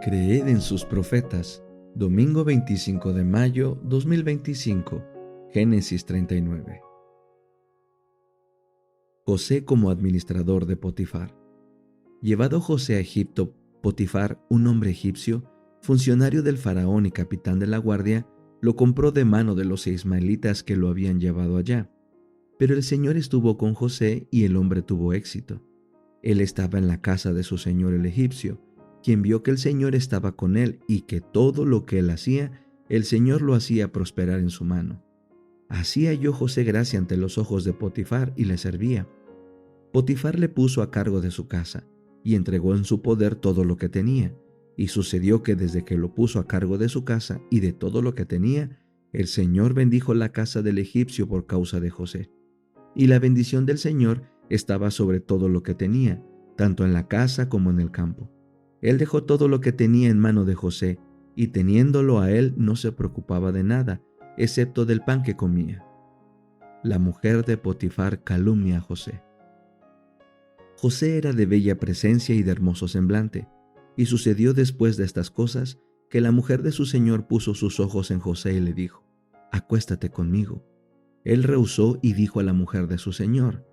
Creed en sus profetas. Domingo 25 de mayo 2025. Génesis 39. José como administrador de Potifar. Llevado José a Egipto, Potifar, un hombre egipcio, funcionario del faraón y capitán de la guardia, lo compró de mano de los ismaelitas que lo habían llevado allá. Pero el Señor estuvo con José y el hombre tuvo éxito. Él estaba en la casa de su señor el egipcio, quien vio que el Señor estaba con él y que todo lo que él hacía, el Señor lo hacía prosperar en su mano. Así halló José gracia ante los ojos de Potifar y le servía. Potifar le puso a cargo de su casa y entregó en su poder todo lo que tenía. Y sucedió que desde que lo puso a cargo de su casa y de todo lo que tenía, el Señor bendijo la casa del egipcio por causa de José. Y la bendición del Señor estaba sobre todo lo que tenía, tanto en la casa como en el campo. Él dejó todo lo que tenía en mano de José, y teniéndolo a él no se preocupaba de nada, excepto del pan que comía. La mujer de Potifar calumnia a José. José era de bella presencia y de hermoso semblante, y sucedió después de estas cosas que la mujer de su señor puso sus ojos en José y le dijo: «Acuéstate conmigo». Él rehusó y dijo a la mujer de su señor: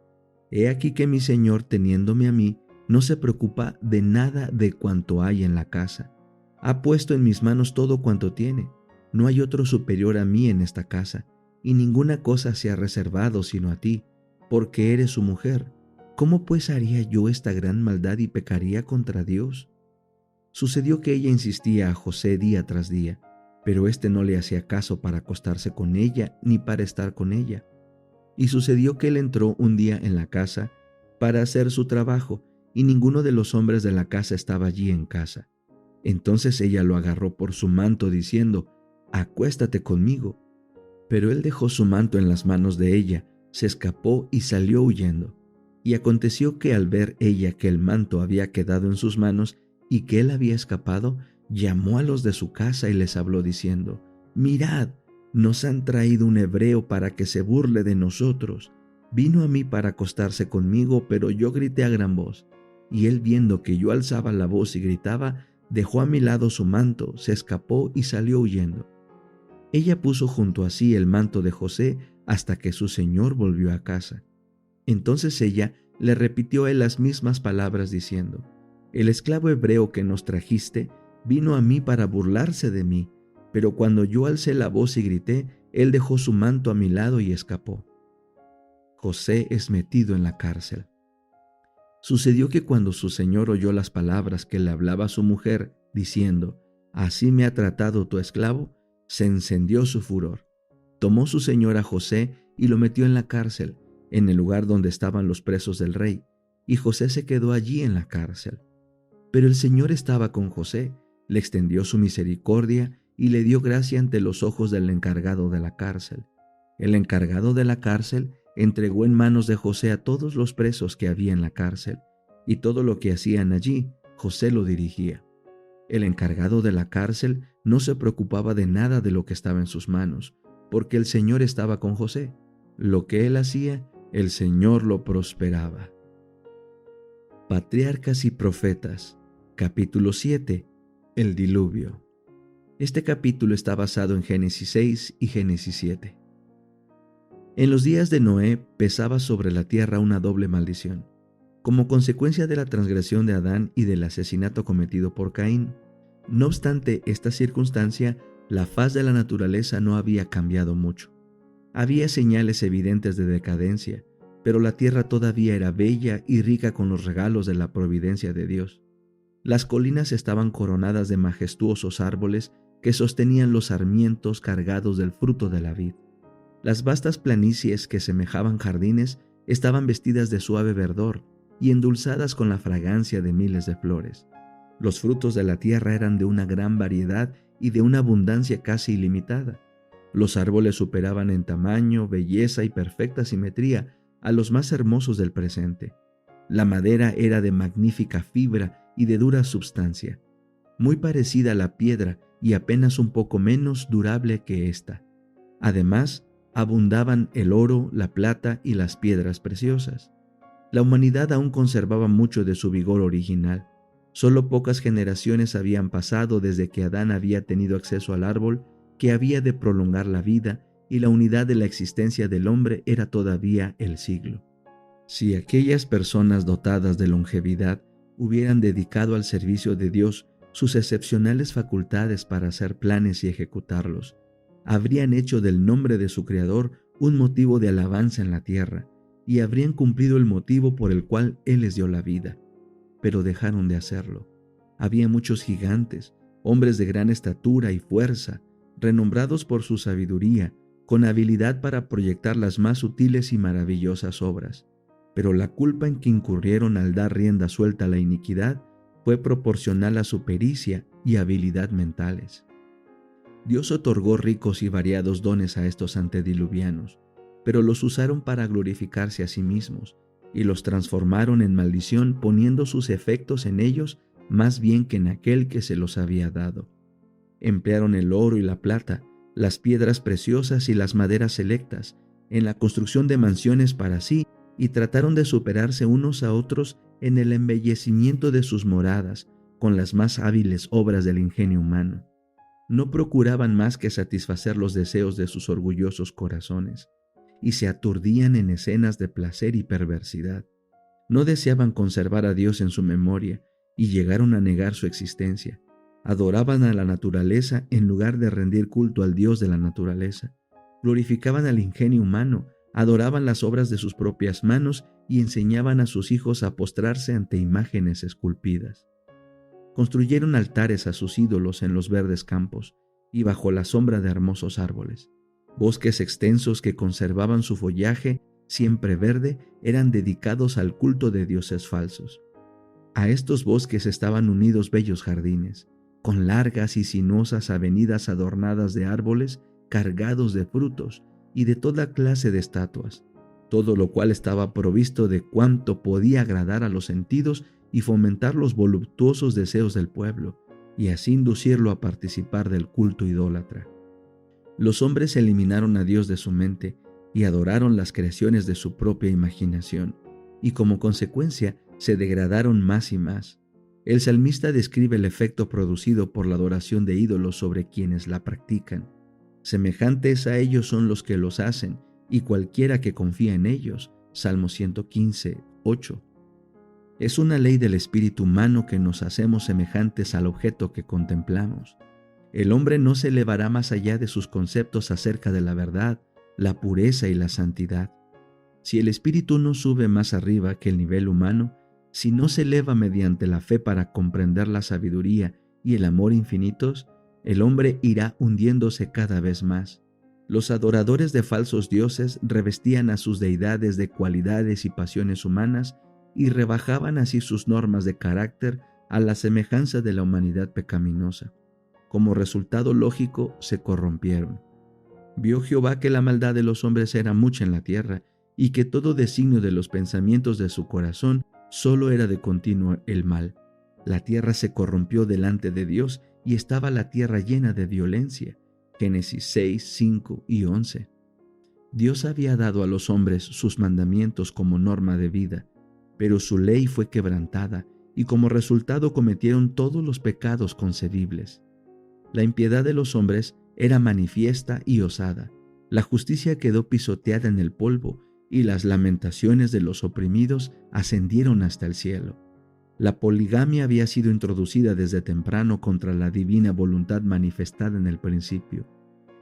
«He aquí que mi señor, teniéndome a mí, no se preocupa de nada de cuanto hay en la casa. Ha puesto en mis manos todo cuanto tiene. No hay otro superior a mí en esta casa, y ninguna cosa se ha reservado sino a ti, porque eres su mujer. ¿Cómo pues haría yo esta gran maldad y pecaría contra Dios?». Sucedió que ella insistía a José día tras día, pero éste no le hacía caso para acostarse con ella ni para estar con ella. Y sucedió que él entró un día en la casa para hacer su trabajo, y ninguno de los hombres de la casa estaba allí en casa. Entonces ella lo agarró por su manto diciendo: «Acuéstate conmigo». Pero él dejó su manto en las manos de ella, se escapó y salió huyendo. Y aconteció que al ver ella que el manto había quedado en sus manos y que él había escapado, llamó a los de su casa y les habló diciendo: «Mirad, nos han traído un hebreo para que se burle de nosotros. Vino a mí para acostarse conmigo, pero yo grité a gran voz. Y él, viendo que yo alzaba la voz y gritaba, dejó a mi lado su manto, se escapó y salió huyendo». Ella puso junto a sí el manto de José hasta que su señor volvió a casa. Entonces ella le repitió a él las mismas palabras diciendo: «El esclavo hebreo que nos trajiste vino a mí para burlarse de mí, pero cuando yo alcé la voz y grité, él dejó su manto a mi lado y escapó». José es metido en la cárcel. Sucedió que cuando su señor oyó las palabras que le hablaba su mujer, diciendo: «Así me ha tratado tu esclavo», se encendió su furor. Tomó su señor a José y lo metió en la cárcel, en el lugar donde estaban los presos del rey, y José se quedó allí en la cárcel. Pero el Señor estaba con José, le extendió su misericordia y le dio gracia ante los ojos del encargado de la cárcel. El encargado de la cárcel entregó en manos de José a todos los presos que había en la cárcel, y todo lo que hacían allí, José lo dirigía. El encargado de la cárcel no se preocupaba de nada de lo que estaba en sus manos, porque el Señor estaba con José. Lo que él hacía, el Señor lo prosperaba. Patriarcas y Profetas, capítulo 7, el diluvio. Este capítulo está basado en Génesis 6 y Génesis 7. En los días de Noé pesaba sobre la tierra una doble maldición, como consecuencia de la transgresión de Adán y del asesinato cometido por Caín. No obstante esta circunstancia, la faz de la naturaleza no había cambiado mucho. Había señales evidentes de decadencia, pero la tierra todavía era bella y rica con los regalos de la providencia de Dios. Las colinas estaban coronadas de majestuosos árboles que sostenían los sarmientos cargados del fruto de la vid. Las vastas planicies que semejaban jardines estaban vestidas de suave verdor y endulzadas con la fragancia de miles de flores. Los frutos de la tierra eran de una gran variedad y de una abundancia casi ilimitada. Los árboles superaban en tamaño, belleza y perfecta simetría a los más hermosos del presente. La madera era de magnífica fibra y de dura substancia, muy parecida a la piedra y apenas un poco menos durable que ésta. Además, abundaban el oro, la plata y las piedras preciosas. La humanidad aún conservaba mucho de su vigor original. Solo pocas generaciones habían pasado desde que Adán había tenido acceso al árbol que había de prolongar la vida, y la unidad de la existencia del hombre era todavía el siglo. Si aquellas personas dotadas de longevidad hubieran dedicado al servicio de Dios sus excepcionales facultades para hacer planes y ejecutarlos, habrían hecho del nombre de su Creador un motivo de alabanza en la tierra, y habrían cumplido el motivo por el cual Él les dio la vida. Pero dejaron de hacerlo. Había muchos gigantes, hombres de gran estatura y fuerza, renombrados por su sabiduría, con habilidad para proyectar las más sutiles y maravillosas obras. Pero la culpa en que incurrieron al dar rienda suelta a la iniquidad fue proporcional a su pericia y habilidad mentales. Dios otorgó ricos y variados dones a estos antediluvianos, pero los usaron para glorificarse a sí mismos, y los transformaron en maldición, poniendo sus efectos en ellos más bien que en aquel que se los había dado. Emplearon el oro y la plata, las piedras preciosas y las maderas selectas, en la construcción de mansiones para sí, y trataron de superarse unos a otros en el embellecimiento de sus moradas, con las más hábiles obras del ingenio humano. No procuraban más que satisfacer los deseos de sus orgullosos corazones, y se aturdían en escenas de placer y perversidad. No deseaban conservar a Dios en su memoria, y llegaron a negar su existencia. Adoraban a la naturaleza en lugar de rendir culto al Dios de la naturaleza. Glorificaban al ingenio humano, adoraban las obras de sus propias manos y enseñaban a sus hijos a postrarse ante imágenes esculpidas. Construyeron altares a sus ídolos en los verdes campos y bajo la sombra de hermosos árboles. Bosques extensos que conservaban su follaje siempre verde eran dedicados al culto de dioses falsos. A estos bosques estaban unidos bellos jardines, con largas y sinuosas avenidas adornadas de árboles cargados de frutos y de toda clase de estatuas, todo lo cual estaba provisto de cuanto podía agradar a los sentidos y fomentar los voluptuosos deseos del pueblo, y así inducirlo a participar del culto idólatra. Los hombres eliminaron a Dios de su mente y adoraron las creaciones de su propia imaginación, y como consecuencia se degradaron más y más. El salmista describe el efecto producido por la adoración de ídolos sobre quienes la practican. Semejantes a ellos son los que los hacen, y cualquiera que confía en ellos. Salmo 115, 8. Es una ley del espíritu humano que nos hacemos semejantes al objeto que contemplamos. El hombre no se elevará más allá de sus conceptos acerca de la verdad, la pureza y la santidad. Si el espíritu no sube más arriba que el nivel humano, si no se eleva mediante la fe para comprender la sabiduría y el amor infinitos, el hombre irá hundiéndose cada vez más. Los adoradores de falsos dioses revestían a sus deidades de cualidades y pasiones humanas y rebajaban así sus normas de carácter a la semejanza de la humanidad pecaminosa. Como resultado lógico, se corrompieron. Vio Jehová que la maldad de los hombres era mucha en la tierra, y que todo designio de los pensamientos de su corazón solo era de continuo el mal. La tierra se corrompió delante de Dios, y estaba la tierra llena de violencia. Génesis 6, 5 y 11. Dios había dado a los hombres sus mandamientos como norma de vida, pero su ley fue quebrantada, y como resultado cometieron todos los pecados concebibles. La impiedad de los hombres era manifiesta y osada. La justicia quedó pisoteada en el polvo, y las lamentaciones de los oprimidos ascendieron hasta el cielo. La poligamia había sido introducida desde temprano contra la divina voluntad manifestada en el principio.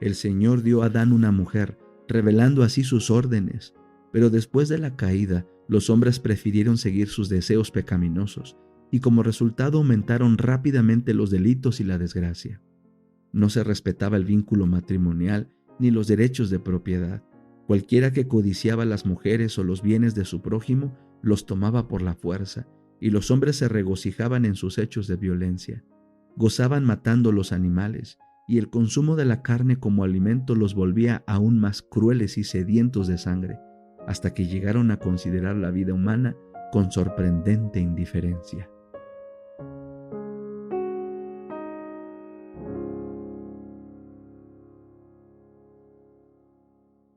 El Señor dio a Adán una mujer, revelando así sus órdenes, pero después de la caída, los hombres prefirieron seguir sus deseos pecaminosos, y como resultado aumentaron rápidamente los delitos y la desgracia. No se respetaba el vínculo matrimonial ni los derechos de propiedad. Cualquiera que codiciaba las mujeres o los bienes de su prójimo los tomaba por la fuerza, y los hombres se regocijaban en sus hechos de violencia. Gozaban matando los animales, y el consumo de la carne como alimento los volvía aún más crueles y sedientos de sangre, hasta que llegaron a considerar la vida humana con sorprendente indiferencia.